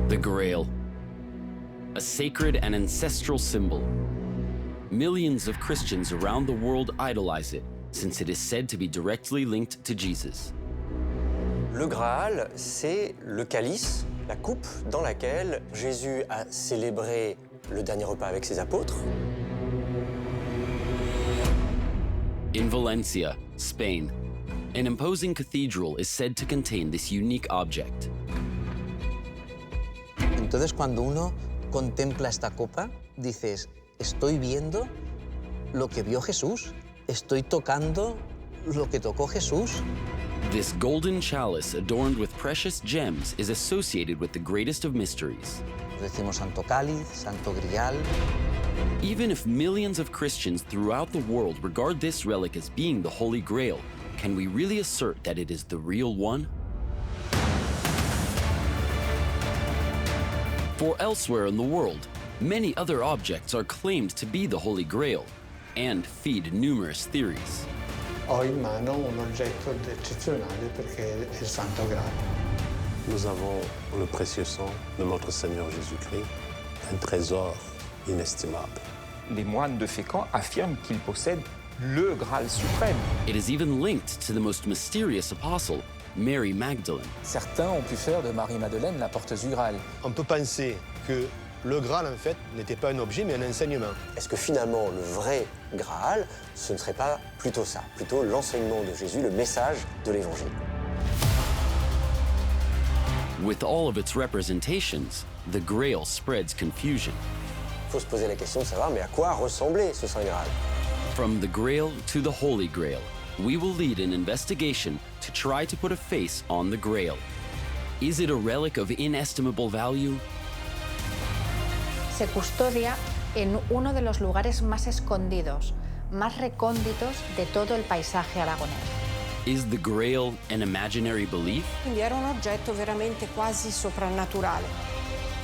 The Grail, a sacred and ancestral symbol. Millions of Christians around the world idolize it, since it is said to be directly linked to Jesus. Le Graal, c'est le calice, la coupe dans laquelle Jésus a célébré le dernier repas avec ses apôtres. In Valencia, Spain, an imposing cathedral is said to contain this unique object. Entonces, cuando uno contempla esta copa, dices, estoy viendo lo que vio Jesús, estoy tocando lo que tocó Jesús. This golden chalice adorned with precious gems is associated with the greatest of mysteries. Decimos Santo Cáliz, Santo Grial. Even if millions of Christians throughout the world regard this relic as being the Holy Grail, can we really assert that it is the real one? For elsewhere in the world, many other objects are claimed to be the Holy Grail and feed numerous theories. Ho in mano un oggetto eccezionale perché è il Santo Graal. Nous avons le précieux sang de notre Seigneur Jésus-Christ, un trésor inestimable. Les moines de Fécamp affirment qu'ils possèdent le Graal suprême. It is even linked to the most mysterious apostle, Mary Magdalene. Certains ont pu faire de Marie-Madeleine la porteuse du Graal. On peut penser que le Graal, en fait, n'était pas un objet, mais un enseignement. Est-ce que finalement, le vrai Graal, ce ne serait pas plutôt ça, plutôt l'enseignement de Jésus, le message de l'Évangile? With all of its representations, the Grail spreads confusion. Il faut se poser la question de savoir, mais à quoi ressemblait ce Saint Graal? From the Grail to the Holy Grail, we will lead an investigation to try to put a face on the Grail. Is it a relic of inestimable value? Se custodia en uno de los lugares más escondidos, más recónditos de todo el paisaje aragonés. Is the Grail an imaginary belief? Quindi era un oggetto veramente quasi soprannaturale.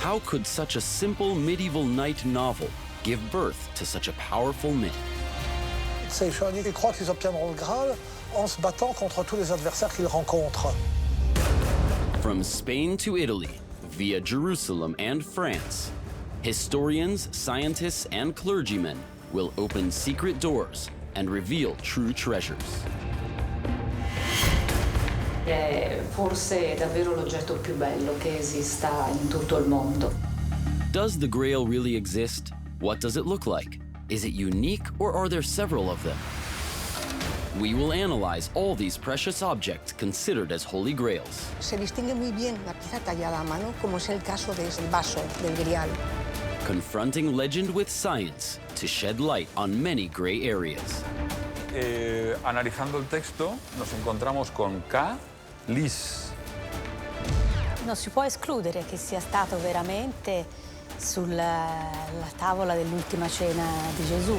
How could such a simple medieval knight novel give birth to such a powerful myth? Ces chevaliers croient qu'ils obtiendront le Graal en se battant contre tous les adversaires qu'ils rencontrent. From Spain to Italy, via Jerusalem and France, historians, scientists, and clergymen will open secret doors and reveal true treasures. È forse davvero l'oggetto più bello che esista in tutto il mondo. Does the Grail really exist? What does it look like? Is it unique, or are there several of them? We will analyze all these precious objects considered as Holy Grails. Se distingue muy bien la pieza tallada a mano, como es el caso del vaso, del grial. Confronting legend with science to shed light on many gray areas. Analizando el texto, nos encontramos con Lis. Non si può escludere che sia stato veramente sulla tavola dell'ultima cena di Gesù.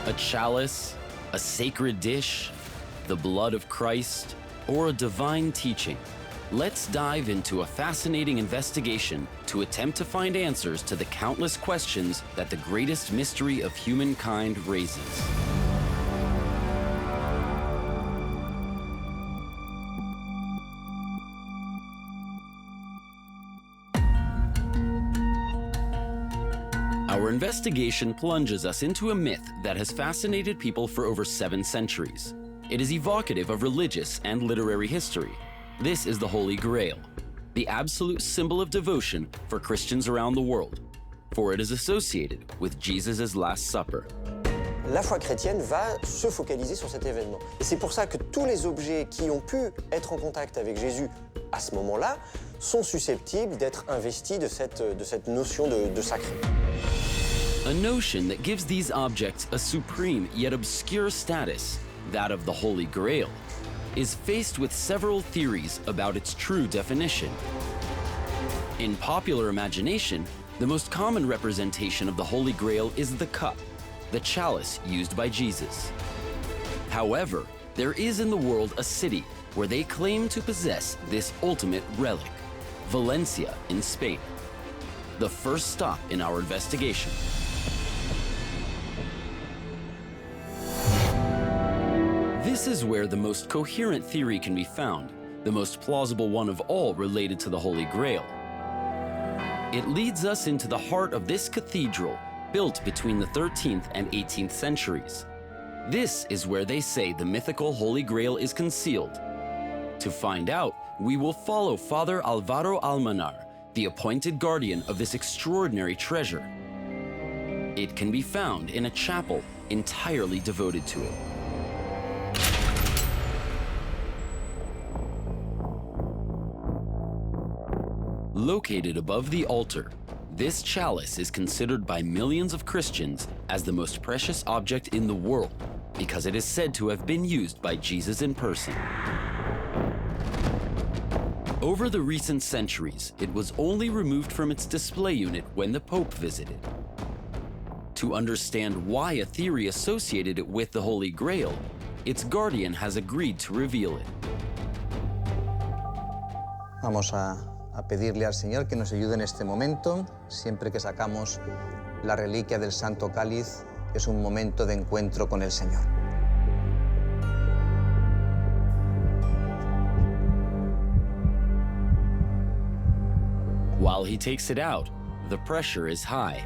A chalice, a sacred dish, the blood of Christ, or a divine teaching. Let's dive into a fascinating investigation to attempt to find answers to the countless questions that the greatest mystery of humankind raises. Our investigation plunges us into a myth that has fascinated people for over 7 centuries. It is evocative of religious and literary history. This is the Holy Grail, the absolute symbol of devotion for Christians around the world, for it is associated with Jesus' Last Supper. La foi chrétienne va se focaliser sur cet événement. Et c'est pour ça que tous les objets qui ont pu être en contact avec Jésus à ce moment-là sont susceptibles d'être investis de cette notion de sacré. A notion that gives these objects a supreme yet obscure status, that of the Holy Grail, is faced with several theories about its true definition. In popular imagination, the most common representation of the Holy Grail is the cup, the chalice used by Jesus. However, there is in the world a city where they claim to possess this ultimate relic, Valencia in Spain. The first stop in our investigation. This is where the most coherent theory can be found, the most plausible one of all related to the Holy Grail. It leads us into the heart of this cathedral, built between the 13th and 18th centuries. This is where they say the mythical Holy Grail is concealed. To find out, we will follow Father Álvaro Almanar, the appointed guardian of this extraordinary treasure. It can be found in a chapel entirely devoted to it. Located above the altar, this chalice is considered by millions of Christians as the most precious object in the world because it is said to have been used by Jesus in person. Over the recent centuries, it was only removed from its display unit when the Pope visited. To understand why a theory associated it with the Holy Grail, its guardian has agreed to reveal it. Vamos a pedirle al Señor que nos ayude en este momento. Siempre que sacamos la reliquia del Santo Cáliz, es un momento de encuentro con el Señor. While he takes it out, the pressure is high.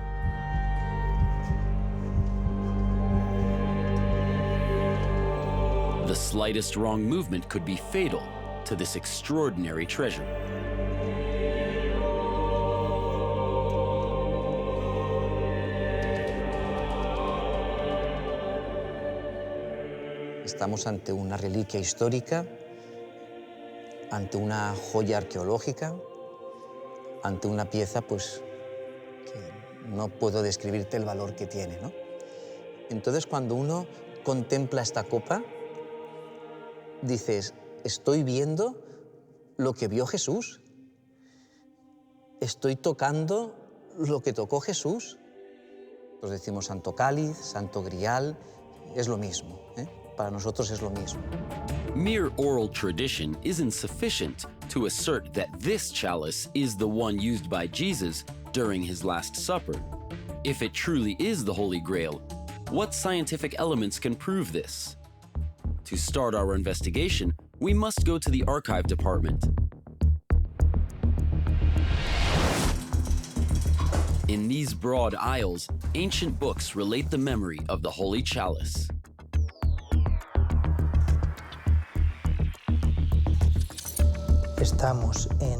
The slightest wrong movement could be fatal to this extraordinary treasure. Estamos ante una reliquia histórica, ante una joya arqueológica, ante una pieza pues, que no puedo describirte el valor que tiene, ¿no? Entonces, cuando uno contempla esta copa, dices, estoy viendo lo que vio Jesús. Estoy tocando lo que tocó Jesús. Nos decimos Santo Cáliz, Santo Grial, es lo mismo, ¿eh? Para nosotros es lo mismo. Mere oral tradition isn't sufficient to assert that this chalice is the one used by Jesus during his Last Supper. If it truly is the Holy Grail, what scientific elements can prove this? To start our investigation, we must go to the archive department. In these broad aisles, ancient books relate the memory of the Holy Chalice. Estamos en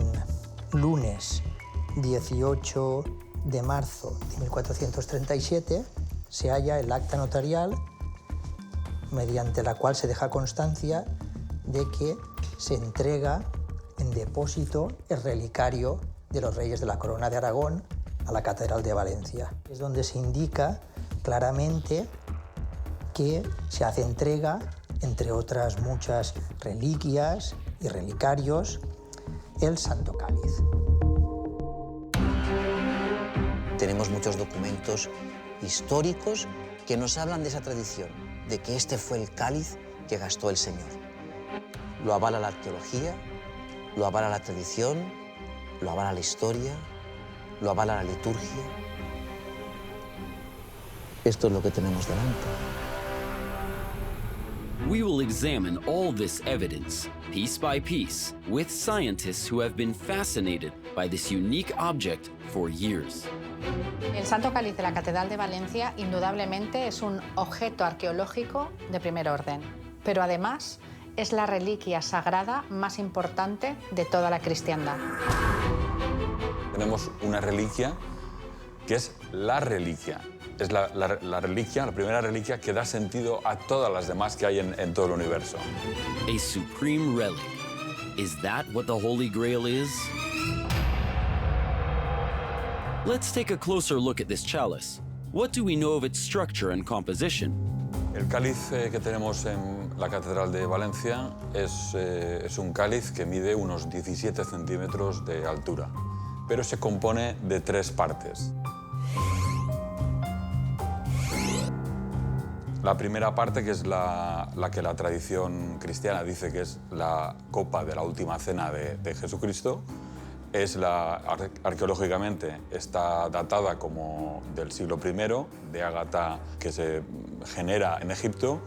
lunes 18 de marzo de 1437. Se halla el acta notarial mediante la cual se deja constancia de que se entrega en depósito el relicario de los reyes de la Corona de Aragón a la catedral de Valencia. Es donde se indica claramente que se hace entrega, entre otras muchas reliquias y relicarios, el Santo Cáliz. Tenemos muchos documentos históricos que nos hablan de esa tradición, de que este fue el cáliz que gastó el Señor. Lo avala la arqueología, lo avala la tradición, lo avala la historia, lo avala la liturgia. Esto es lo que tenemos delante. We will examine all this evidence, piece by piece, with scientists who have been fascinated by this unique object for years. El Santo Cáliz de la Catedral de Valencia indudablemente es un objeto arqueológico de primer orden, pero además es la reliquia sagrada más importante de toda la cristiandad. Tenemos una reliquia que es la reliquia. Es la reliquia, la primera reliquia que da sentido a todas las demás que hay en todo el universo. A supreme relic. Is that what the Holy Grail is? Let's take a closer look at this chalice. What do we know of its structure and composition? El cáliz que tenemos en la Catedral de Valencia es un cáliz que mide unos 17 centímetros de altura, pero se compone de tres partes. La primera parte, que es la que la tradición cristiana dice que es la copa de la última cena de Jesucristo, arqueológicamente está datada como del siglo I, de ágata que se genera en Egipto.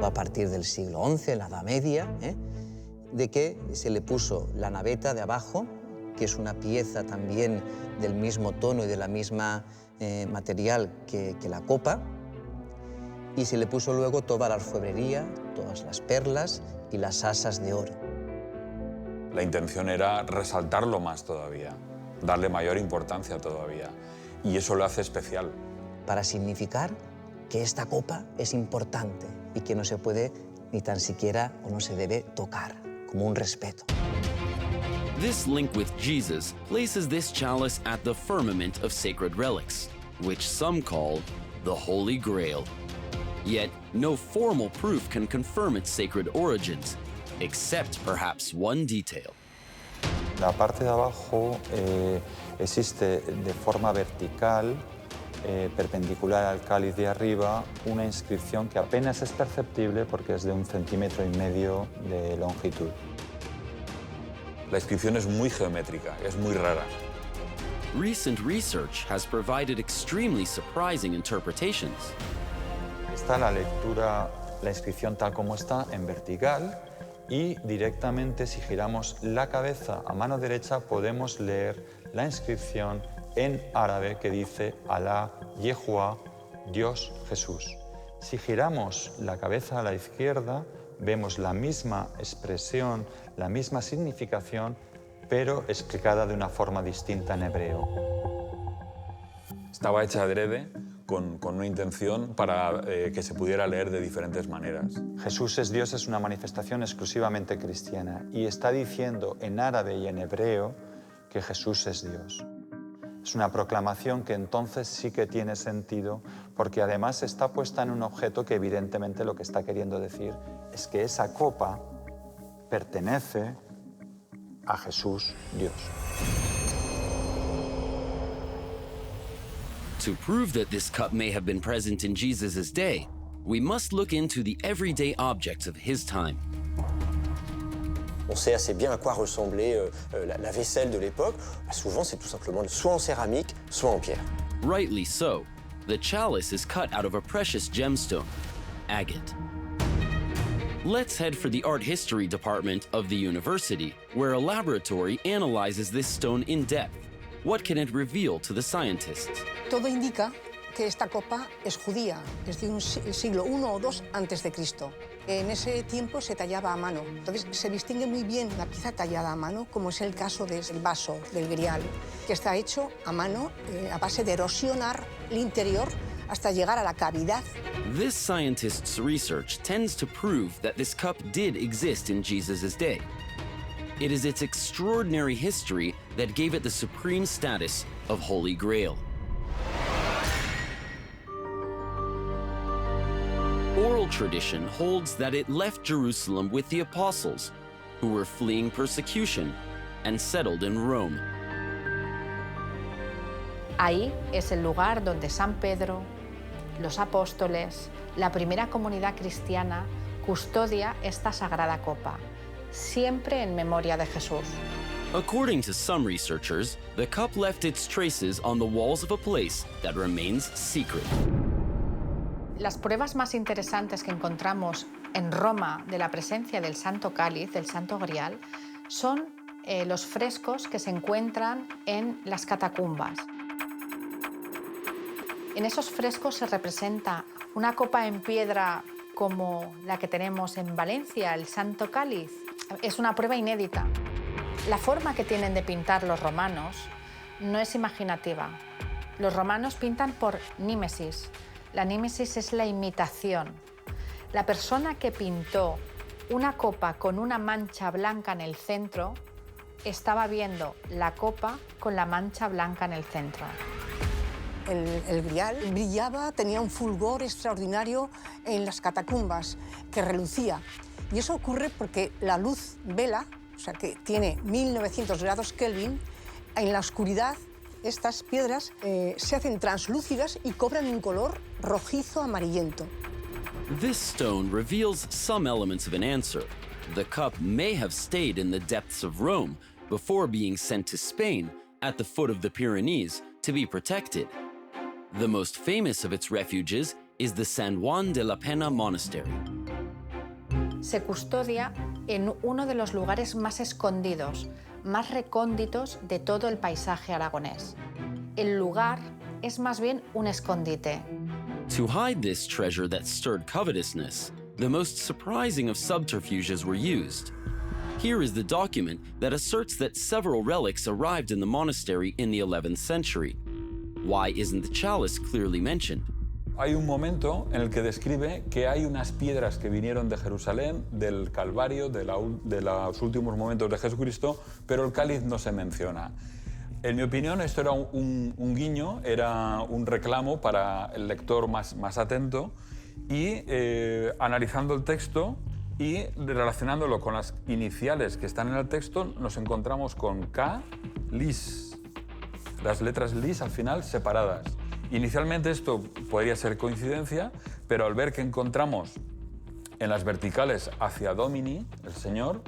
A partir del siglo XI, en la Edad Media, de que se le puso la naveta de abajo, que es una pieza también del mismo tono y de la misma material que la copa, y se le puso luego toda la orfebrería, todas las perlas y las asas de oro. La intención era resaltarlo más todavía, darle mayor importancia todavía, y eso lo hace especial. Para significar que esta copa es importante y que no se puede ni tan siquiera o no se debe tocar, como un respeto. This link with Jesus places this chalice at the firmament of sacred relics, which some call the Holy Grail. Yet, no formal proof can confirm its sacred origins, except perhaps one detail. La parte de abajo existe de forma vertical, perpendicular al cáliz de arriba, una inscripción que apenas es perceptible porque es de 1,5 centímetros de longitud. La inscripción es muy geométrica, es muy rara. Recent research has provided extremely surprising interpretations. Está la lectura, la inscripción tal como está, en vertical, y directamente si giramos la cabeza a mano derecha podemos leer la inscripción en árabe que dice Alá, Yehoah, Dios, Jesús. Si giramos la cabeza a la izquierda vemos la misma expresión, la misma significación, pero explicada de una forma distinta en hebreo. Estaba hecha adrede con una intención para que se pudiera leer de diferentes maneras. Jesús es Dios es una manifestación exclusivamente cristiana y está diciendo en árabe y en hebreo que Jesús es Dios. Es una proclamación que entonces sí que tiene sentido porque además está puesta en un objeto que evidentemente lo que está queriendo decir es que esa copa pertenece a Jesús, Dios. To prove that this cup may have been present in Jesus' day, we must look into the everyday objects of his time. On sait assez bien à quoi ressemblait la vaisselle de l'époque. Souvent, c'est tout simplement soit en céramique, soit en pierre. Rightly so. The chalice is cut out of a precious gemstone, agate. Let's head for the art history department of the university, where a laboratory analyzes this stone in depth. What can it reveal to the scientists? Todo indica que esta copa es judía, es de un siglo I o II antes de Cristo. En ese tiempo se tallaba a mano, entonces se distingue muy bien la pieza tallada a mano, como es el caso del vaso, del grial, que está hecho a mano a base de erosionar el interior hasta llegar a la cavidad. This scientist's research tends to prove that this cup did exist in Jesus' day. It is its extraordinary history that gave it the supreme status of Holy Grail. Oral tradition holds that it left Jerusalem with the apostles, who were fleeing persecution, and settled in Rome. Ahí es el lugar donde San Pedro, los apóstoles, la primera comunidad cristiana custodia esta sagrada copa, siempre en memoria de Jesús. According to some researchers, the cup left its traces on the walls of a place that remains secret. Las pruebas más interesantes que encontramos en Roma de la presencia del Santo Cáliz, del Santo Grial, son los frescos que se encuentran en las catacumbas. En esos frescos se representa una copa en piedra como la que tenemos en Valencia, el Santo Cáliz. Es una prueba inédita. La forma que tienen de pintar los romanos no es imaginativa. Los romanos pintan por nímesis. La nímesis es la imitación. La persona que pintó una copa con una mancha blanca en el centro estaba viendo la copa con la mancha blanca en el centro. El grial brillaba, tenía un fulgor extraordinario en las catacumbas que relucía. Y eso ocurre porque la luz vela, o sea que tiene 1900 grados Kelvin, en la oscuridad estas piedras se hacen translúcidas y cobran un color rojizo amarillento. This stone reveals some elements of an answer. The cup may have stayed in the depths of Rome before being sent to Spain at the foot of the Pyrenees to be protected. The most famous of its refuges is the San Juan de la Pena Monastery. Se custodia en uno de los lugares más escondidos, más recónditos de todo el paisaje aragonés. El lugar es más bien un escondite. To hide this treasure that stirred covetousness, the most surprising of subterfuges were used. Here is the document that asserts that several relics arrived in the monastery in the 11th century. Why isn't the chalice clearly mentioned? Hay un momento en el que describe que hay unas piedras que vinieron de Jerusalén, del Calvario, de los últimos momentos de Jesucristo, pero el cáliz no se menciona. En mi opinión, esto era un guiño, era un reclamo para el lector más atento y analizando el texto y relacionándolo con las iniciales que están en el texto, nos encontramos con K, lis, las letras lis al final separadas. Inicialmente esto podría ser coincidencia, pero al ver que encontramos en las verticales hacia Domini, el Señor,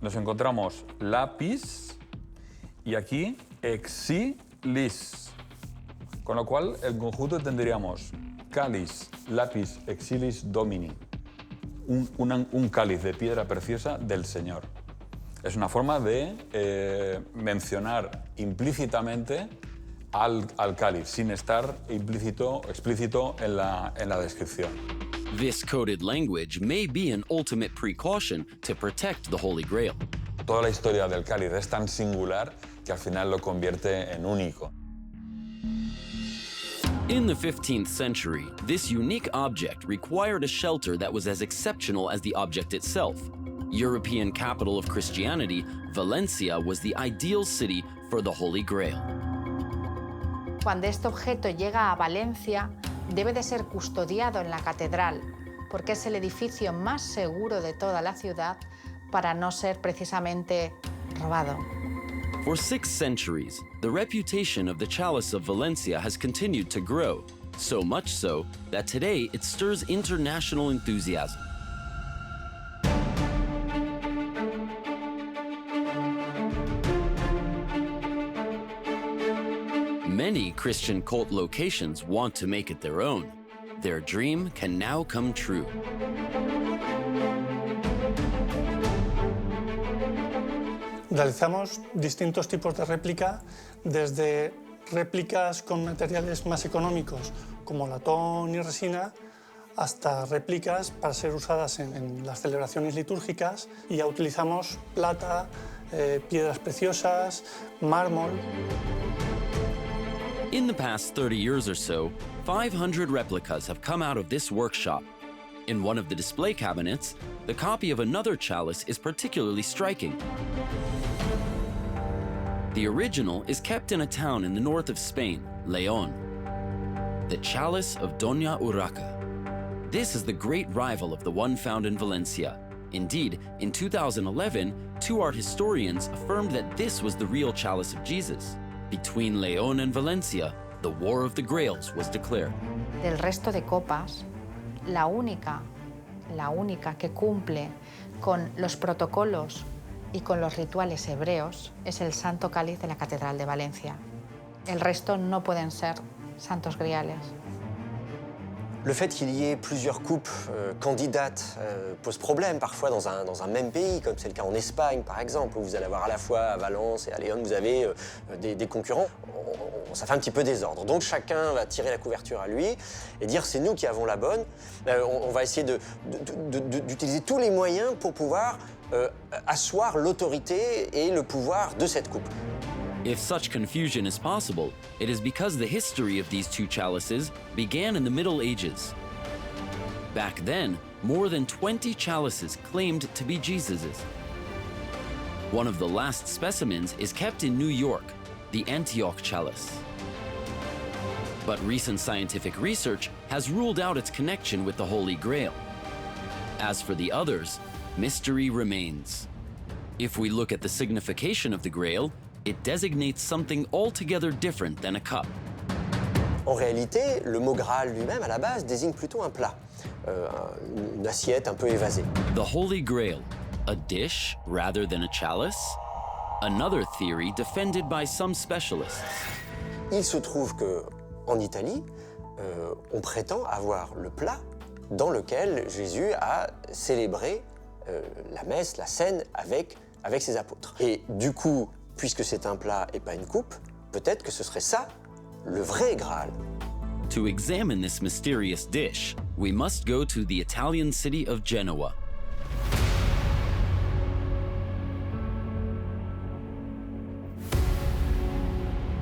nos encontramos lapis y aquí exilis. Con lo cual, el conjunto tendríamos calis, lapis, exilis, Domini. Un cáliz de piedra preciosa del Señor. Es una forma de mencionar implícitamente al cáliz, sin estar explícito en la descripción. This coded language may be an ultimate precaution to protect the Holy Grail. Toda la historia del cáliz es tan singular que al final lo convierte en único. In the 15th century, this unique object required a shelter that was as exceptional as the object itself. European capital of Christianity, Valencia was the ideal city for the Holy Grail. Cuando este objeto llega a Valencia, debe de ser custodiado en la catedral, porque es el edificio más seguro de toda la ciudad para no ser precisamente robado. For 6 centuries, the reputation of the Chalice of Valencia has continued to grow, so much so that today it stirs international enthusiasm. Many Christian cult locations want to make it their own. Their dream can now come true. Realizamos distintos tipos de réplica, desde réplicas con materiales más económicos como latón y resina, hasta réplicas para ser usadas en las celebraciones litúrgicas, y ya utilizamos plata, piedras preciosas, mármol. In the past 30 years or so, 500 replicas have come out of this workshop. In one of the display cabinets, the copy of another chalice is particularly striking. The original is kept in a town in the north of Spain, León. The Chalice of Doña Urraca. This is the great rival of the one found in Valencia. Indeed, in 2011, 2 art historians affirmed that this was the real Chalice of Jesus. Between León and Valencia, the War of the Grails was declared. Del resto de copas, la única que cumple con los protocolos y con los rituales hebreos es el Santo Cáliz de la Catedral de Valencia. El resto no pueden ser santos griales. Le fait qu'il y ait plusieurs coupes candidates pose problème parfois dans un même pays, comme c'est le cas en Espagne par exemple, où vous allez avoir à la fois à Valence et à Léon, vous avez des concurrents. Ça fait un petit peu désordre. Donc chacun va tirer la couverture à lui et dire c'est nous qui avons la bonne. On va essayer d'utiliser tous les moyens pour pouvoir asseoir l'autorité et le pouvoir de cette coupe. If such confusion is possible, it is because the history of these 2 chalices began in the Middle Ages. Back then, more than 20 chalices claimed to be Jesus's. One of the last specimens is kept in New York, the Antioch chalice. But recent scientific research has ruled out its connection with the Holy Grail. As for the others, mystery remains. If we look at the signification of the Grail, it designates something altogether different than a cup. En réalité, le mot Graal lui-même, à la base, désigne plutôt un plat, une assiette un peu évasée. The Holy Grail, a dish rather than a chalice? Another theory defended by some specialists. Il se trouve qu'en Italie, on prétend avoir le plat dans lequel Jésus a célébré la messe, la scène avec ses apôtres. Et du coup, puisque c'est un plat et pas une coupe, peut-être que ce serait ça, le vrai Graal. To examine this mysterious dish, we must go to the Italian city of Genoa.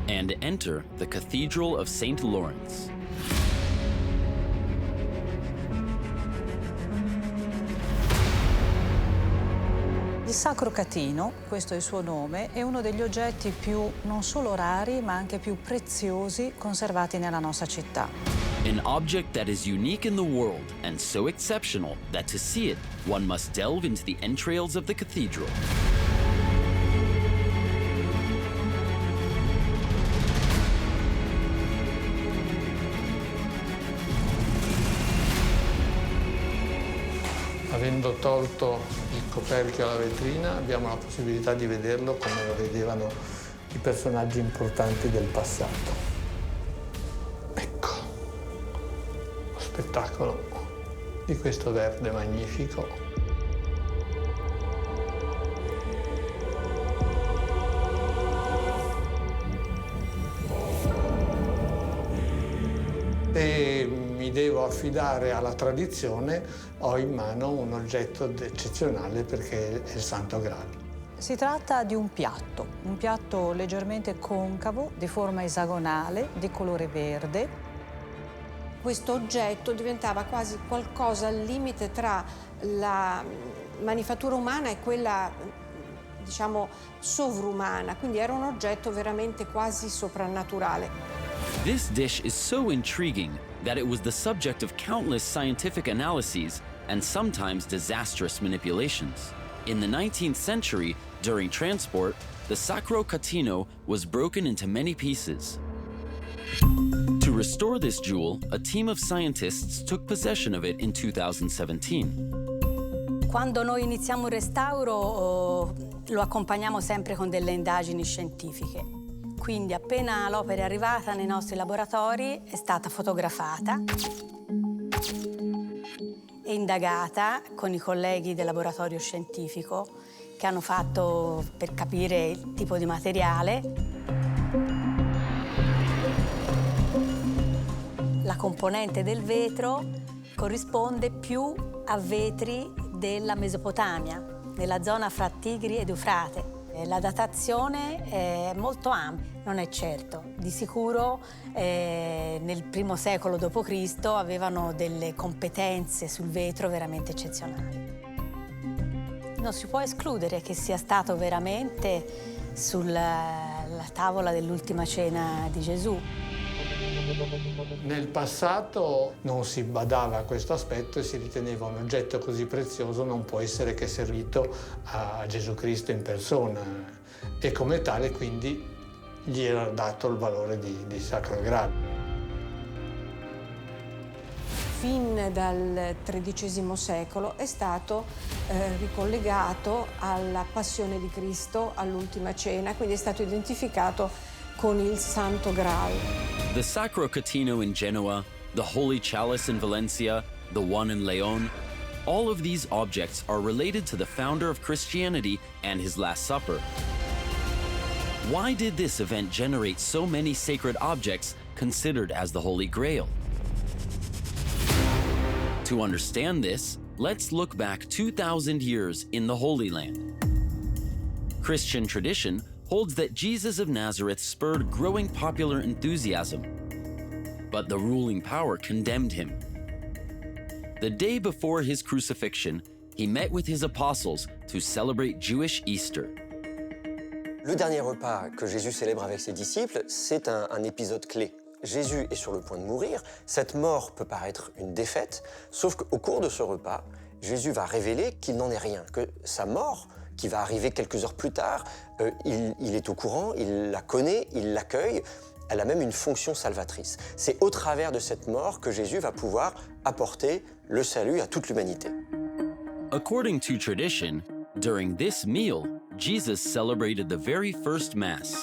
And enter the Cathedral of St. Lawrence. Il Sacro Catino, questo è il suo nome, è uno degli oggetti più non solo rari ma anche più preziosi conservati nella nostra città. An object that is unique in the world and so exceptional that to see it, one must delve into the entrails of the cathedral. Avendo tolto il coperchio alla vetrina abbiamo la possibilità di vederlo come lo vedevano i personaggi importanti del passato. Ecco, lo spettacolo di questo verde magnifico. E mi devo affidare alla tradizione, ho in mano un oggetto eccezionale perché è il Santo Graal. Si tratta di un piatto leggermente concavo, di forma esagonale, di colore verde. Questo oggetto diventava quasi qualcosa al limite tra la manifattura umana e quella, diciamo, sovrumana, quindi era un oggetto veramente quasi soprannaturale. This dish is so intriguing that it was the subject of countless scientific analyses and sometimes disastrous manipulations. In the 19th century, during transport, the Sacro Catino was broken into many pieces. To restore this jewel, a team of scientists took possession of it in 2017. Quando noi iniziamo un restauro lo accompagniamo sempre con delle indagini scientifiche. Quindi appena l'opera è arrivata nei nostri laboratori è stata fotografata e indagata con i colleghi del laboratorio scientifico che hanno fatto per capire il tipo di materiale. La componente del vetro corrisponde più a vetri della Mesopotamia, nella zona fra Tigri ed Eufrate. La datazione è molto ampia, non è certo. Di sicuro nel I secolo d.C. avevano delle competenze sul vetro veramente eccezionali. Non si può escludere che sia stato veramente sulla tavola dell'ultima cena di Gesù. Nel passato non si badava a questo aspetto e si riteneva un oggetto così prezioso non può essere che servito a Gesù Cristo in persona e come tale quindi gli era dato il valore di Sacro Graal. Fin dal XIII secolo è stato ricollegato alla passione di Cristo, all'ultima cena, quindi è stato identificato con il Santo Graal. The Sacro Catino in Genoa, the Holy Chalice in Valencia, the one in León, all of these objects are related to the founder of Christianity and his Last Supper. Why did this event generate so many sacred objects considered as the Holy Grail? To understand this, let's look back 2,000 years in the Holy Land. Christian tradition holds that Jesus of Nazareth spurred growing popular enthusiasm, but the ruling power condemned him. The day before his crucifixion, he met with his apostles to celebrate Jewish Easter. Le dernier repas que Jésus célèbre avec ses disciples, c'est un épisode clé. Jésus est sur le point de mourir, cette mort peut paraître une défaite, sauf qu'au cours de ce repas, Jésus va révéler qu'il n'en est rien, que sa mort, qui va arriver quelques heures plus tard, il est au courant, il la connaît, il l'accueille, elle a même une fonction salvatrice. C'est au travers de cette mort que Jésus va pouvoir apporter le salut à toute l'humanité. According to tradition, during this meal, Jesus celebrated the very first Mass.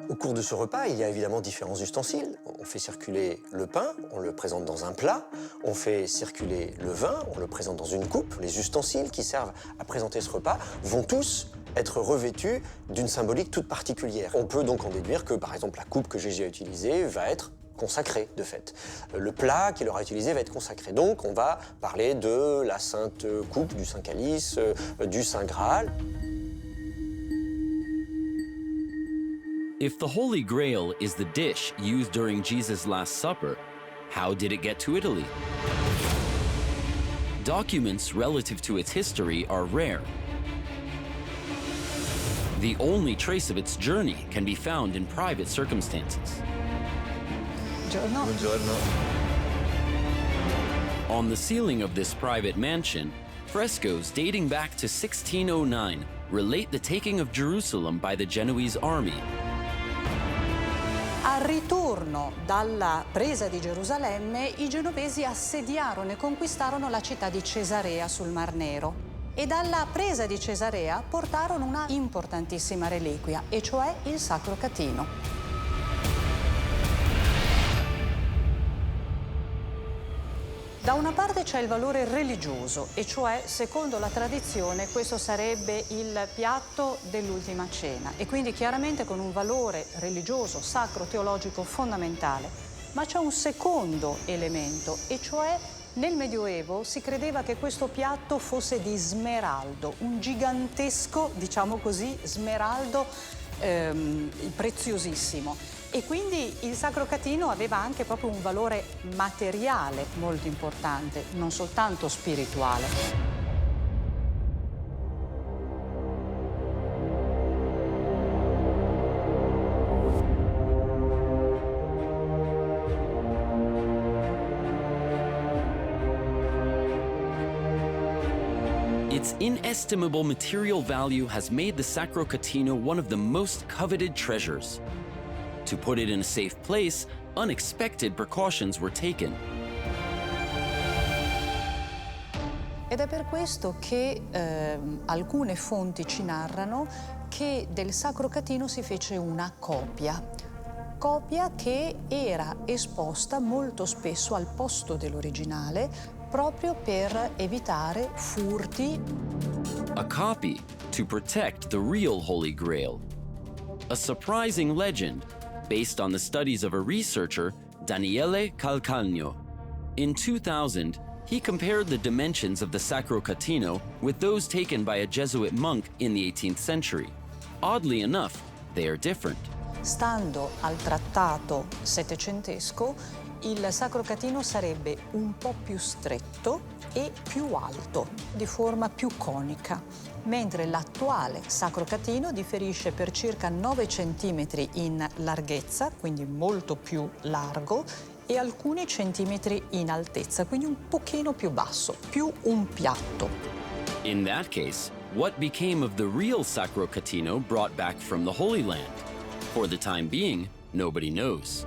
Au Au cours de ce repas, il y a évidemment différents ustensiles. On fait circuler le pain, on le présente dans un plat. On fait circuler le vin, on le présente dans une coupe. Les ustensiles qui servent à présenter ce repas vont tous être revêtus d'une symbolique toute particulière. On peut donc en déduire que, par exemple, la coupe que Jésus a utilisée va être consacré, de fait. Le plat qu'il aura utilisé va être consacré. Donc, on va parler de la Sainte Coupe, du Saint Calice, du Saint Graal. If the Holy Grail is the dish used during Jesus' Last Supper, how did it get to Italy? Documents relative to its history are rare. The only trace of its journey can be found in private circumstances. Buongiorno. Buongiorno. On the ceiling of this private mansion, frescoes dating back to 1609 relate the taking of Jerusalem by the Genoese army. Al ritorno dalla presa di Gerusalemme, i genovesi assediarono e conquistarono la città di Cesarea sul Mar Nero. E dalla presa di Cesarea portarono una importantissima reliquia, e cioè il Sacro Catino. Da una parte c'è il valore religioso, e cioè, secondo la tradizione, questo sarebbe il piatto dell'ultima cena, e quindi chiaramente con un valore religioso, sacro, teologico fondamentale. Ma c'è un secondo elemento, e cioè nel Medioevo si credeva che questo piatto fosse di smeraldo, un gigantesco, diciamo così, smeraldo preziosissimo. E quindi il Sacro Catino aveva anche proprio un valore materiale molto importante, non soltanto spirituale. Its inestimable material value has made the Sacro Catino one of the most coveted treasures. To put it in a safe place, unexpected precautions were taken. Ed è per questo che alcune fonti ci narrano che del Sacro Catino si fece una copia che era esposta molto spesso al posto dell'originale proprio per evitare furti. A copy to protect the real Holy Grail. A surprising legend based on the studies of a researcher, Daniele Calcagno. In 2000, he compared the dimensions of the Sacro Catino with those taken by a Jesuit monk in the 18th century. Oddly enough, they are different. Stando al trattato settecentesco, il Sacro Catino sarebbe un po' più stretto e più alto, di forma più conica, mentre l'attuale Sacro Catino differisce per circa 9 cm in larghezza, quindi molto più largo, e alcuni centimetri in altezza, quindi un pochino più basso, più un piatto. In that case, what became of the real Sacro Catino brought back from the Holy Land? For the time being, nobody knows.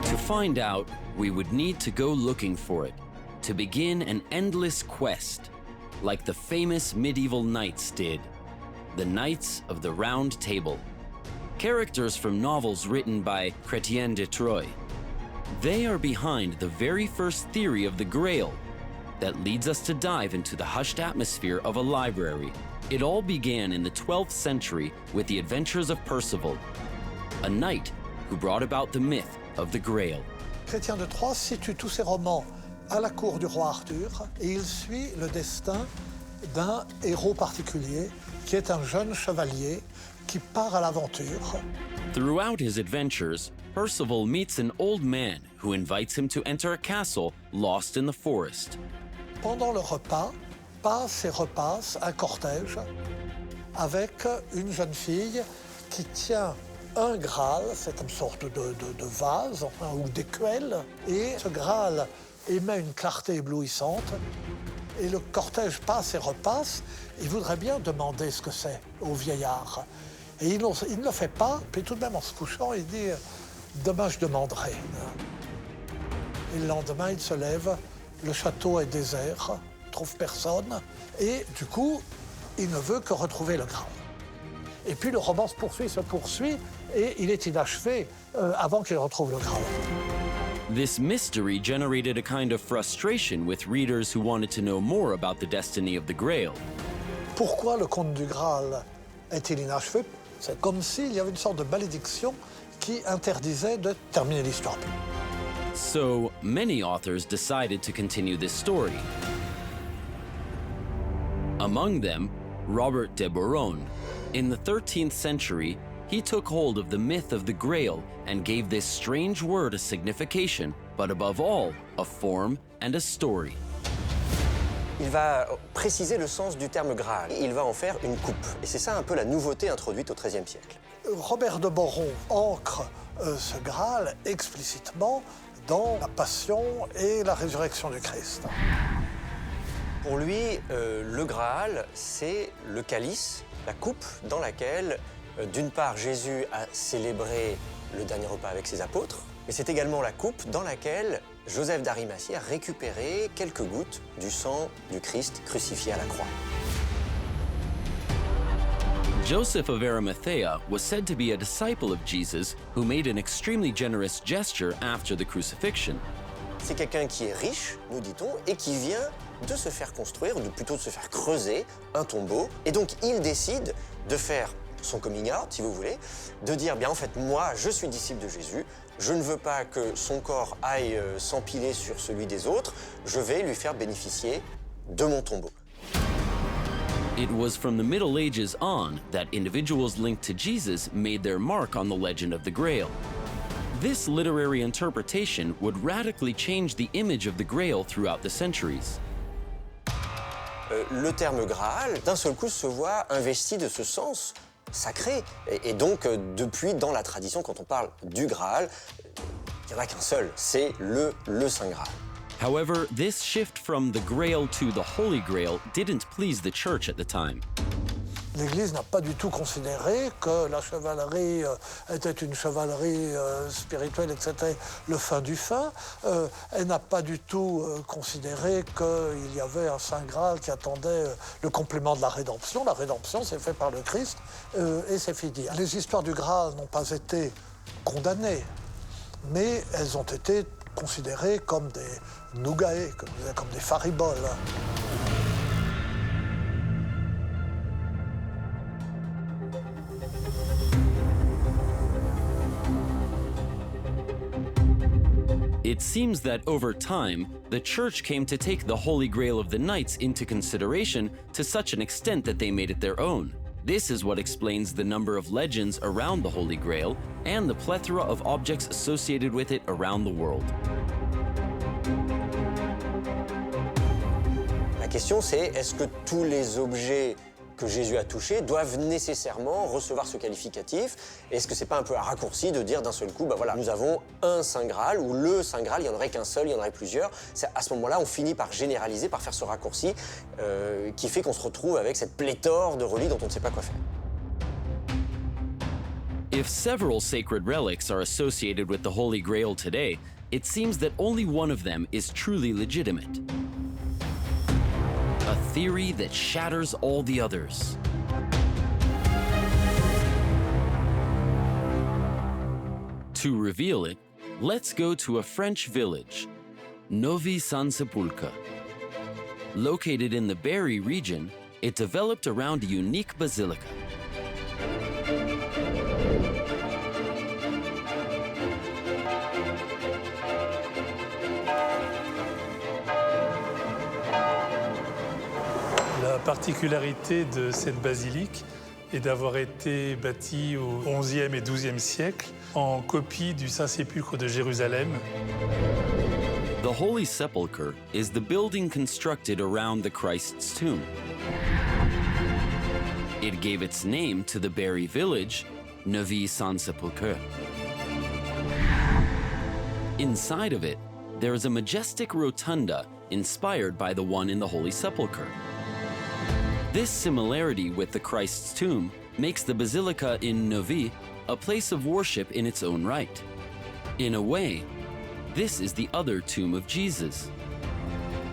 To find out, we would need to go looking for it, to begin an endless quest, like the famous medieval knights did, the Knights of the Round Table, characters from novels written by Chrétien de Troyes. They are behind the very first theory of the Grail that leads us to dive into the hushed atmosphere of a library. It all began in the 12th century with the adventures of Percival, a knight who brought about the myth of the Grail. Chrétien de Troyes situe tous ses romans à la cour du roi Arthur et il suit le destin d'un héros particulier qui est un jeune chevalier qui part à l'aventure. Throughout his adventures, Percival meets an old man who invites him to enter a castle lost in the forest. Pendant le repas, passe et repasse un cortège avec une jeune fille qui tient un Graal, c'est une sorte de vase enfin, ou d'écuelle, et ce Graal émet une clarté éblouissante. Et le cortège passe et repasse, il voudrait bien demander ce que c'est au vieillard. Et il ne le fait pas, puis tout de même en se couchant, il dit « demain je demanderai ». Et le lendemain, il se lève, le château est désert, il ne trouve personne, et du coup, il ne veut que retrouver le Graal. Et puis le roman se poursuit, et il est inachevé avant qu'il retrouve le Graal. This mystery generated a kind of frustration with readers who wanted to know more about the destiny of the Grail. Pourquoi le conte du Graal est-il inachevé? C'est comme s'il y avait une sorte de malédiction qui interdisait de terminer l'histoire. So, many authors decided to continue this story. Among them, Robert de Boron. In the 13th century, he took hold of the myth of the Grail and gave this strange word a signification, but above all, a form and a story. Il va préciser le sens du terme Graal. Il va en faire une coupe. Et c'est ça un peu la nouveauté introduite au XIIIe siècle. Robert de Boron ancre ce Graal explicitement dans la passion et la résurrection du Christ. Pour lui, le Graal, c'est le calice, la coupe dans laquelle, d'une part, Jésus a célébré le dernier repas avec ses apôtres, mais c'est également la coupe dans laquelle Joseph d'Arimathie a récupéré quelques gouttes du sang du Christ crucifié à la croix. Joseph of Arimathea was said to be a disciple of Jesus who made an extremely generous gesture after the crucifixion. C'est quelqu'un qui est riche, nous dit-on, et qui vient de se faire construire, ou plutôt de se faire creuser un tombeau. Et donc il décide de faire son coming out, si vous voulez, de dire, bien en fait, moi, je suis disciple de Jésus, je ne veux pas que son corps aille s'empiler sur celui des autres, je vais lui faire bénéficier de mon tombeau. It was from the Middle Ages on that individuals linked to Jesus made their mark on the legend of the Grail. This literary interpretation would radically change the image of the Grail throughout the centuries. Le terme Graal, d'un seul coup, se voit investi de ce sens sacré. Et donc, depuis, dans la tradition, quand on parle du Graal, il n'y en a qu'un seul, c'est le Saint Graal. However, this shift from the Grail to the Holy Grail didn't please the church at the time. L'Église n'a pas du tout considéré que la chevalerie était une chevalerie spirituelle et que c'était le fin du fin. Elle n'a pas du tout considéré qu'il y avait un Saint Graal qui attendait le complément de la rédemption. La rédemption, c'est fait par le Christ et c'est fini. Les histoires du Graal n'ont pas été condamnées, mais elles ont été considérées comme des nougae, comme des fariboles. It seems that over time, the church came to take the Holy Grail of the Knights into consideration to such an extent that they made it their own. This is what explains the number of legends around the Holy Grail and the plethora of objects associated with it around the world. La question c'est, est-ce que tous les objets que Jésus a touchés doivent nécessairement recevoir ce qualificatif? Est-ce que c'est pas un peu un raccourci de dire d'un seul coup, bah voilà, nous avons un Saint Graal, ou le Saint Graal, il n'y en aurait qu'un seul, il y en aurait plusieurs. À ce moment-là, on finit par généraliser, par faire ce raccourci qui fait qu'on se retrouve avec cette pléthore de reliques dont on ne sait pas quoi faire. If several sacred relics are associated with the Holy Grail today, it seems that only one of them is truly legitimate. A theory that shatters all the others. To reveal it, let's go to a French village, Novi San Sepulcre. Located in the Berry region, it developed around a unique basilica. La particularité de cette basilique est d'avoir été bâtie au XIe et XIIe siècle en copie du Saint-Sépulcre de Jérusalem. The Holy Sepulchre is the building constructed around the Christ's tomb. It gave its name to the Berry village, Novi San Sepulcre. Inside of it, there is a majestic rotunda inspired by the one in the Holy Sepulchre. This similarity with the Christ's tomb makes the basilica in Novi a place of worship in its own right. In a way, this is the other tomb of Jesus.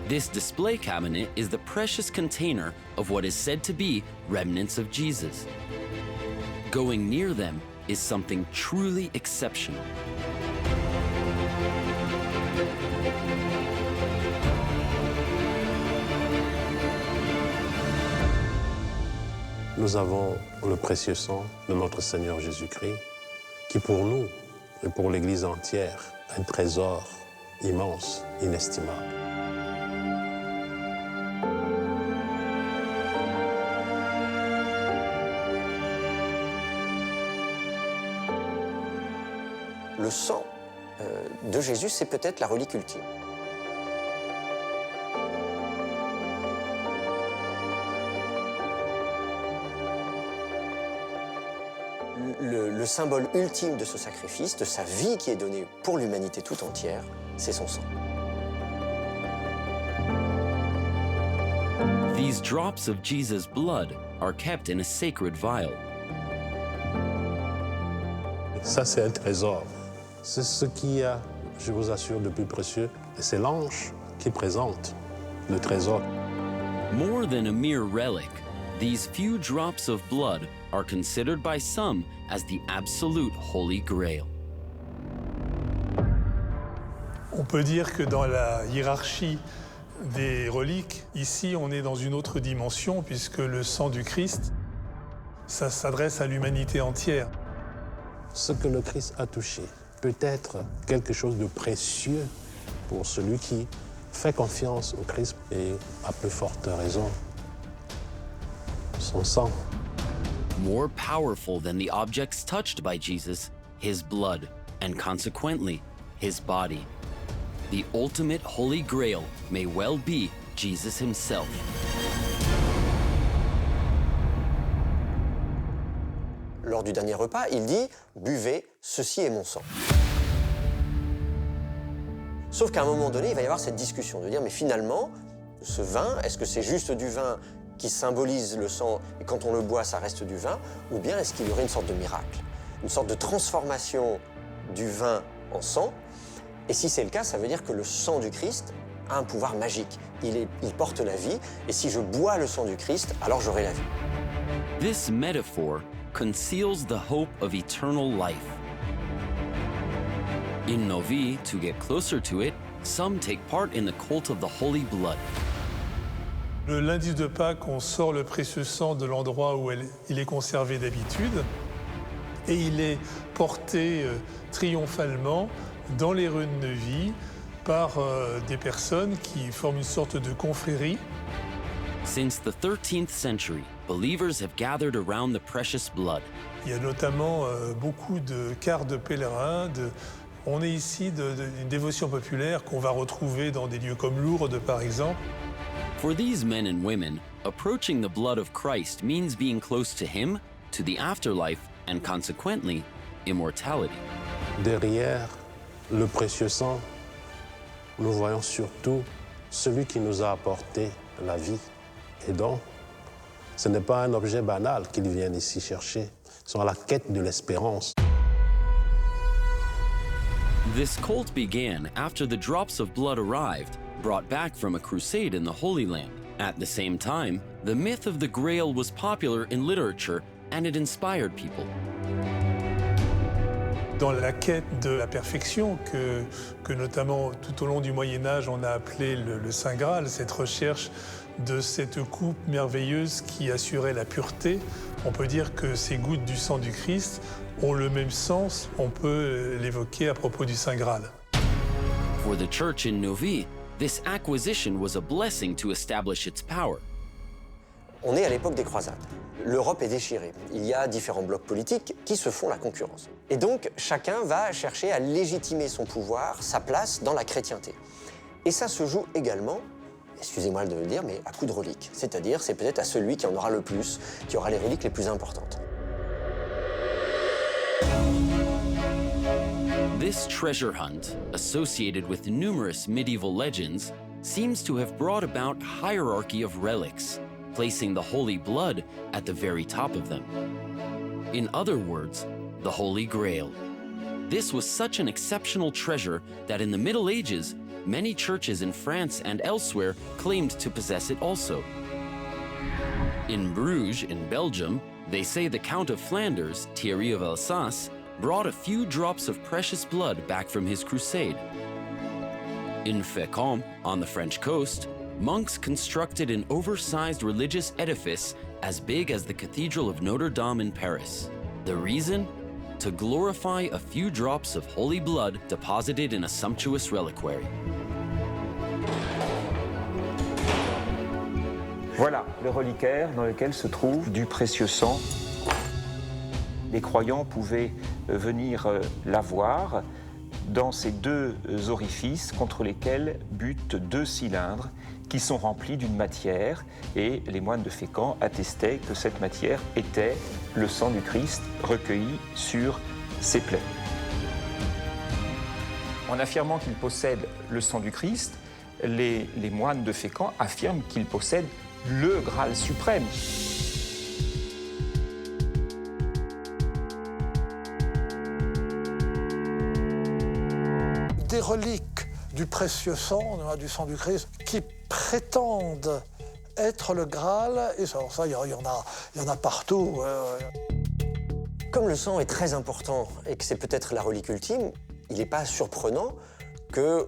This display cabinet is the precious container of what is said to be remnants of Jesus. Going near them is something truly exceptional. Nous avons le précieux sang de notre Seigneur Jésus-Christ, qui pour nous et pour l'Église entière est un trésor immense, inestimable. Le sang de Jésus, c'est peut-être la relique ultime. Le symbole ultime de ce sacrifice, de sa vie qui est donnée pour l'humanité tout entière, c'est son sang. These drops of Jesus' blood are kept in a sacred vial. Ça, c'est un trésor. C'est ce qui est, je vous assure, le plus précieux. Et c'est l'ange qui présente le trésor. More than a mere relic, these few drops of blood are considered by some as the absolute Holy Grail. On peut dire que dans la hiérarchie des reliques, ici on est dans une autre dimension puisque le sang du Christ, ça s'adresse à l'humanité entière. Ce que le Christ a touché peut être quelque chose de précieux pour celui qui fait confiance au Christ et à plus forte raison, son sang. More powerful than the objects touched by Jesus, his blood, and consequently, his body. The ultimate Holy Grail may well be Jesus himself. Lors du dernier repas, il dit « Buvez, ceci est mon sang ». Sauf qu'à un moment donné, il va y avoir cette discussion de dire « Mais finalement, ce vin, est-ce que c'est juste du vin qui symbolise le sang et quand on le boit, ça reste du vin, ou bien est-ce qu'il y aurait une sorte de miracle, une sorte de transformation du vin en sang? Et si c'est le cas, ça veut dire que le sang du Christ a un pouvoir magique. Il porte la vie, et si je bois le sang du Christ, alors j'aurai la vie. This metaphor conceals the hope of eternal life. In Novi, to get closer to it, some take part in the cult of the holy blood. Le lundi de Pâques, on sort le précieux sang de l'endroit où il est conservé d'habitude et il est porté triomphalement dans les rues de Neuvy par des personnes qui forment une sorte de confrérie. Since the 13th century, believers have gathered around the precious blood. Il y a notamment beaucoup de quarts de pèlerins. On est ici d'une dévotion populaire qu'on va retrouver dans des lieux comme Lourdes, par exemple. For these men and women, approaching the blood of Christ means being close to him, to the afterlife, and consequently, immortality. Derrière le précieux sang, nous voyons surtout celui qui nous a apporté la vie. Et donc, ce n'est pas un objet banal qu'ils viennent ici chercher. Ils sont à la quête de l'espérance. This cult began after the drops of blood arrived, brought back from a crusade in the Holy Land. At the same time, the myth of the Grail was popular in literature and it inspired people. Dans la quête de la perfection que notamment tout au long du Moyen-Âge on a appelé le Saint Graal, cette recherche de cette coupe merveilleuse qui assurait la pureté, on peut dire que ces gouttes du sang du Christ ont le même sens, on peut l'évoquer à propos du Saint Graal. For the church in Novi, this acquisition was a blessing to establish its power. On est à l'époque des croisades. L'Europe est déchirée. Il y a différents blocs politiques qui se font la concurrence. Et donc, chacun va chercher à légitimer son pouvoir, sa place dans la chrétienté. Et ça se joue également, excusez-moi de le dire, mais à coup de reliques. C'est-à-dire, c'est peut-être à celui qui en aura le plus, qui aura les reliques les plus importantes. This treasure hunt, associated with numerous medieval legends, seems to have brought about hierarchy of relics, placing the holy blood at the very top of them. In other words, the Holy Grail. This was such an exceptional treasure that in the Middle Ages, many churches in France and elsewhere claimed to possess it also. In Bruges, in Belgium, They say the Count of Flanders, Thierry of Alsace, brought a few drops of precious blood back from his crusade. In Fécamp, on the French coast, monks constructed an oversized religious edifice as big as the Cathedral of Notre Dame in Paris. The reason? To glorify a few drops of holy blood deposited in a sumptuous reliquary. Voilà le reliquaire dans lequel se trouve du précieux sang. Les croyants pouvaient venir l'avoir dans ces deux orifices contre lesquels butent deux cylindres qui sont remplis d'une matière, et les moines de Fécamp attestaient que cette matière était le sang du Christ recueilli sur ces plaies. En affirmant qu'ils possèdent le sang du Christ, les moines de Fécamp affirment qu'ils possèdent le Graal suprême. Des reliques du précieux sang, du sang du Christ, qui prétendent être le Graal, et ça, il y en a partout. Comme le sang est très important et que c'est peut-être la relique ultime, il n'est pas surprenant qu'il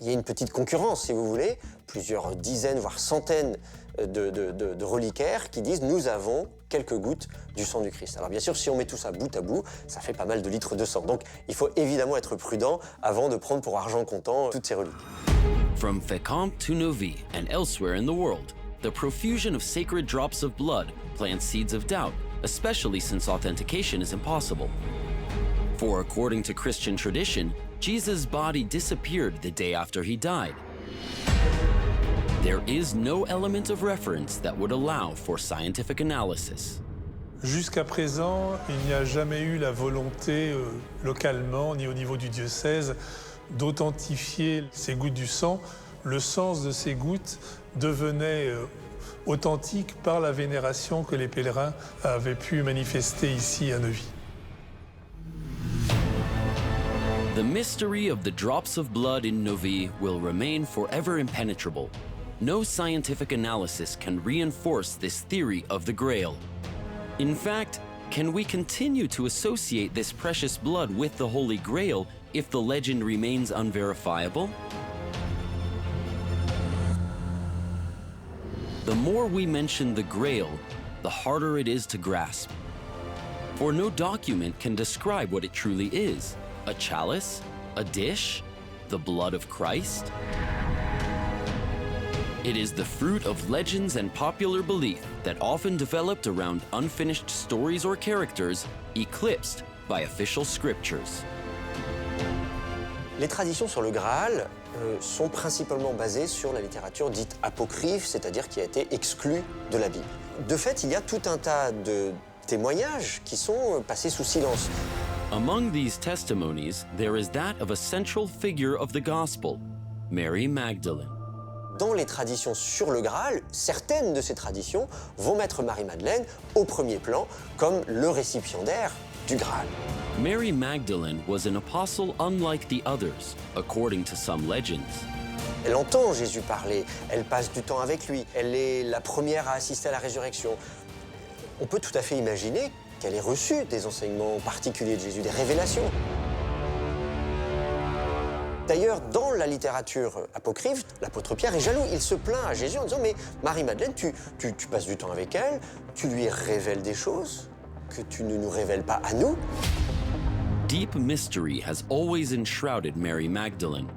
y ait une petite concurrence, si vous voulez, plusieurs dizaines, voire centaines de reliquaires qui disent « nous avons quelques gouttes du sang du Christ ». Alors bien sûr, si on met tout ça bout à bout, ça fait pas mal de litres de sang. Donc il faut évidemment être prudent avant de prendre pour argent comptant toutes ces reliques. From Fécamp to Novi and elsewhere in the world, the profusion of sacred drops of blood plants seeds of doubt, especially since authentication is impossible. For according to Christian tradition, Jesus' body disappeared the day after he died. There is no element of reference that would allow for scientific analysis. Jusqu'à présent, il n'y a jamais eu la volonté, localement, ni au niveau du diocèse, d'authentifier ces gouttes du sang. Le sens de ces gouttes devenait authentique par la vénération que les pèlerins avaient pu manifester ici à Neuvy. The mystery of the drops of blood in Novi will remain forever impenetrable. No scientific analysis can reinforce this theory of the Grail. In fact, can we continue to associate this precious blood with the Holy Grail if the legend remains unverifiable? The more we mention the Grail, the harder it is to grasp. For no document can describe what it truly is. A chalice? A dish? The blood of Christ? It is the fruit of legends and popular belief that often developed around unfinished stories or characters, eclipsed by official scriptures. Les traditions sur le Graal sont principalement basées sur la littérature dite apocryphe, c'est-à-dire qui a été exclue de la Bible. De fait, il y a tout un tas de témoignages qui sont passés sous silence. Among these testimonies, there is that of a central figure of the Gospel, Mary Magdalene. Dans les traditions sur le Graal, certaines de ces traditions vont mettre Marie-Madeleine au premier plan comme le récipiendaire du Graal. Mary Magdalene was an apostle unlike the others, according to some legends. Elle entend Jésus parler, elle passe du temps avec lui, elle est la première à assister à la résurrection. On peut tout à fait imaginer qu'elle ait reçu des enseignements particuliers de Jésus, des révélations. D'ailleurs, dans la littérature apocryphe, l'apôtre Pierre est jaloux. Il se plaint à Jésus en disant « Mais Marie-Madeleine, tu passes du temps avec elle, tu lui révèles des choses que tu ne nous révèles pas à nous. » Deep mystery has always enshrouded Mary Magdalene,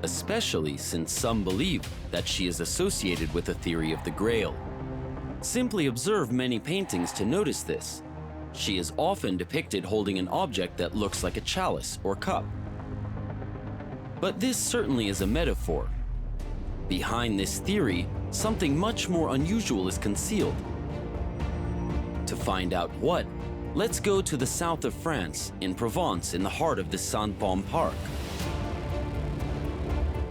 especially since some believe that she is associated with the theory of the Grail. Simply observe many paintings to notice this. She is often depicted holding an object that looks like a chalice or cup. But this certainly is a metaphor. Behind this theory, something much more unusual is concealed. To find out what, let's go to the south of France, in Provence, in the heart of the Saint-Baume Park.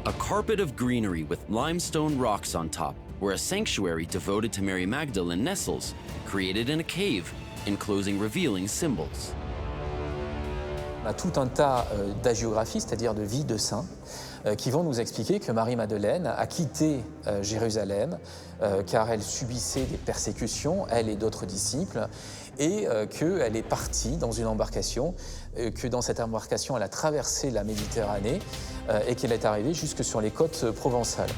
A carpet of greenery with limestone rocks on top, where a sanctuary devoted to Mary Magdalene nestles, created in a cave, enclosing revealing symbols. On a tout un tas d'hagiographies, c'est-à-dire de vies de saints, qui vont nous expliquer que Marie-Madeleine a quitté Jérusalem car elle subissait des persécutions, elle et d'autres disciples, et qu'elle est partie dans une embarcation, que dans cette embarcation elle a traversé la Méditerranée et qu'elle est arrivée jusque sur les côtes provençales.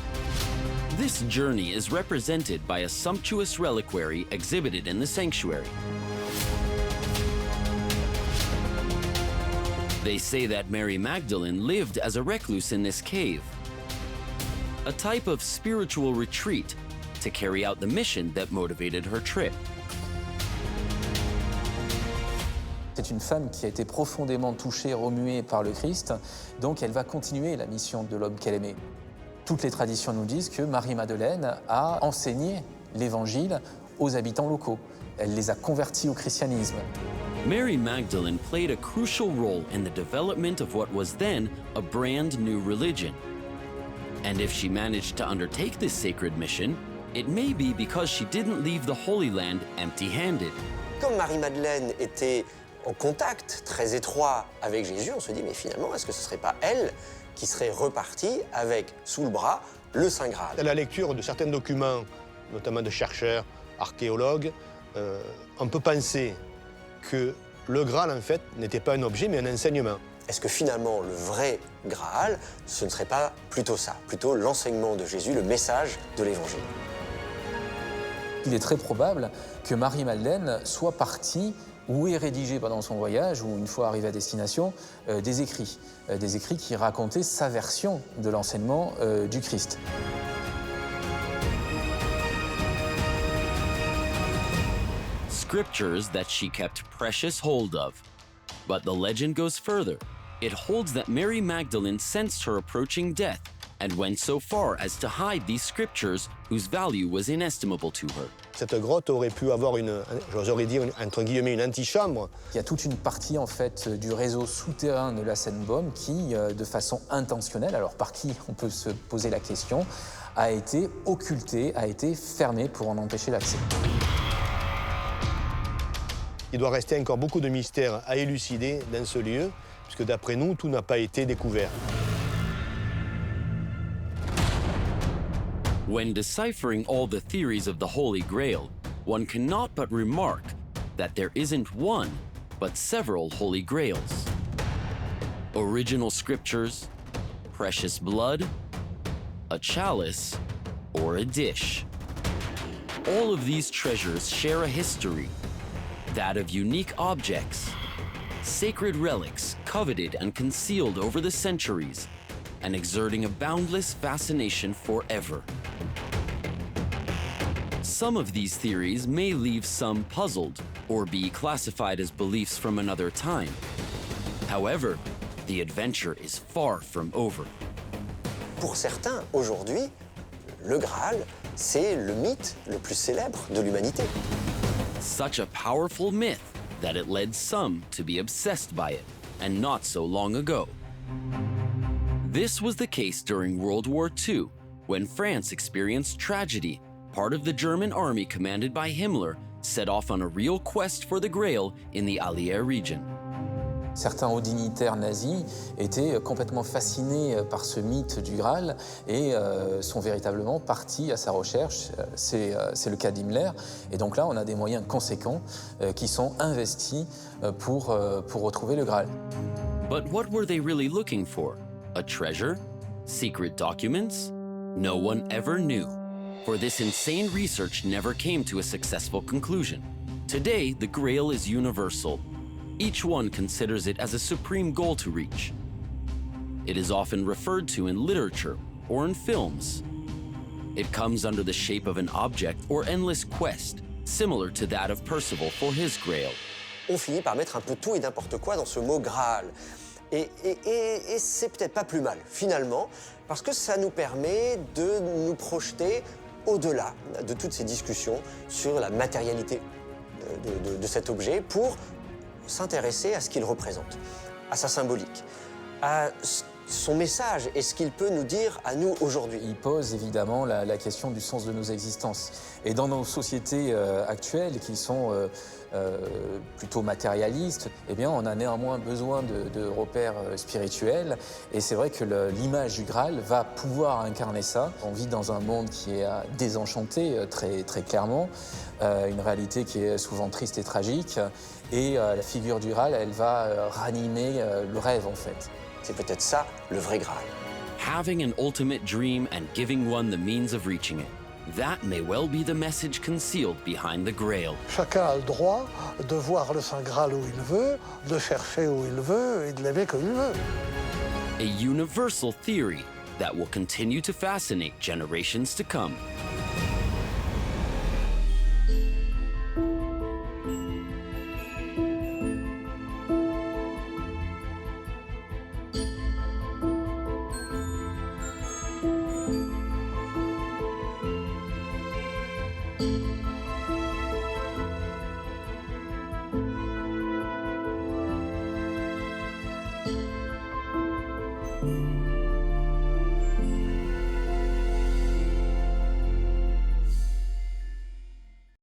This journey is represented by a sumptuous reliquary exhibited in the sanctuary. They say that Mary Magdalene lived as a recluse in this cave, a type of spiritual retreat to carry out the mission that motivated her trip. C'est une femme qui a été profondément touchée, remuée par le Christ, donc elle va continuer la mission de l'homme qu'elle aimait. Toutes les traditions nous disent que Marie-Madeleine a enseigné l'Évangile aux habitants locaux. Elle les a convertis au christianisme. Mary Magdalene played a crucial role in the development of what was then a brand new religion. And if she managed to undertake this sacred mission, it may be because she didn't leave the Holy Land empty-handed. Comme Marie-Madeleine était en contact très étroit avec Jésus, on se dit, mais finalement, est-ce que ce ne serait pas elle qui serait repartie avec, sous le bras, le Saint Graal? À la lecture de certains documents, notamment de chercheurs, archéologues, on peut penser que le Graal, en fait, n'était pas un objet, mais un enseignement. Est-ce que finalement, le vrai Graal, ce ne serait pas plutôt ça, plutôt l'enseignement de Jésus, le message de l'Évangile? Il est très probable que Marie-Madeleine soit partie ou ait rédigé pendant son voyage, ou une fois arrivée à destination, des écrits qui racontaient sa version de l'enseignement du Christ. Scriptures that she kept precious hold of. But the legend goes further. It holds that Mary Magdalene sensed her approaching death and went so far as to hide these scriptures whose value was inestimable to her. Cette grotte aurait pu avoir j'oserais dire, entre guillemets, une antichambre. Il y a toute une partie, en fait, du réseau souterrain de la Seine-Baume qui, de façon intentionnelle, alors par qui on peut se poser la question, a été occultée, a été fermée pour en empêcher l'accès. Il doit rester encore beaucoup de mystères à élucider dans ce lieu, puisque d'après nous, tout n'a pas été découvert. When deciphering all the theories of the Holy Grail, one cannot but remark that there isn't one, but several Holy Grails. Original scriptures, precious blood, a chalice, or a dish. All of these treasures share a history, that of unique objects, sacred relics coveted and concealed over the centuries, and exerting a boundless fascination forever. Some of these theories may leave some puzzled or be classified as beliefs from another time. However, the adventure is far from over. Pour certains, aujourd'hui, le Graal, c'est le mythe le plus célèbre de l'humanité. Such a powerful myth that it led some to be obsessed by it, and not so long ago. This was the case during World War II, when France experienced tragedy. Part of the German army commanded by Himmler set off on a real quest for the Grail in the Allier region. Certains hauts dignitaires nazis étaient complètement fascinés par ce mythe du Graal et sont véritablement partis à sa recherche. C'est le cas d'Himmler. Et donc là, on a des moyens conséquents qui sont investis pour retrouver le Graal. But what were they really looking for? A treasure? Secret documents? No one ever knew. For this insane research never came to a successful conclusion. Today, the Grail is universal. Each one considers it as a supreme goal to reach. It is often referred to in literature or in films. It comes under the shape of an object or endless quest, similar to that of Percival for his Grail. On finit par mettre un peu tout et n'importe quoi dans ce mot Graal. Et c'est peut-être pas plus mal, finalement, parce que ça nous permet de nous projeter au-delà de toutes ces discussions sur la matérialité de cet objet pour s'intéresser à ce qu'il représente, à sa symbolique, à ce son message et ce qu'il peut nous dire à nous aujourd'hui. Il pose évidemment la question du sens de nos existences. Et dans nos sociétés actuelles qui sont plutôt matérialistes, eh bien, on a néanmoins besoin de repères spirituels. Et c'est vrai que l'image du Graal va pouvoir incarner ça. On vit dans un monde qui est désenchanté très, très clairement, une réalité qui est souvent triste et tragique. Et la figure du Graal, elle va ranimer le rêve en fait. C'est peut-être ça, le vrai Graal. Having an ultimate dream and giving one the means of reaching it. That may well be the message concealed behind the Grail. Chacun a le droit de voir le Saint Graal où il veut, de chercher où il veut et de l'aimer comme il veut. A universal theory that will continue to fascinate generations to come.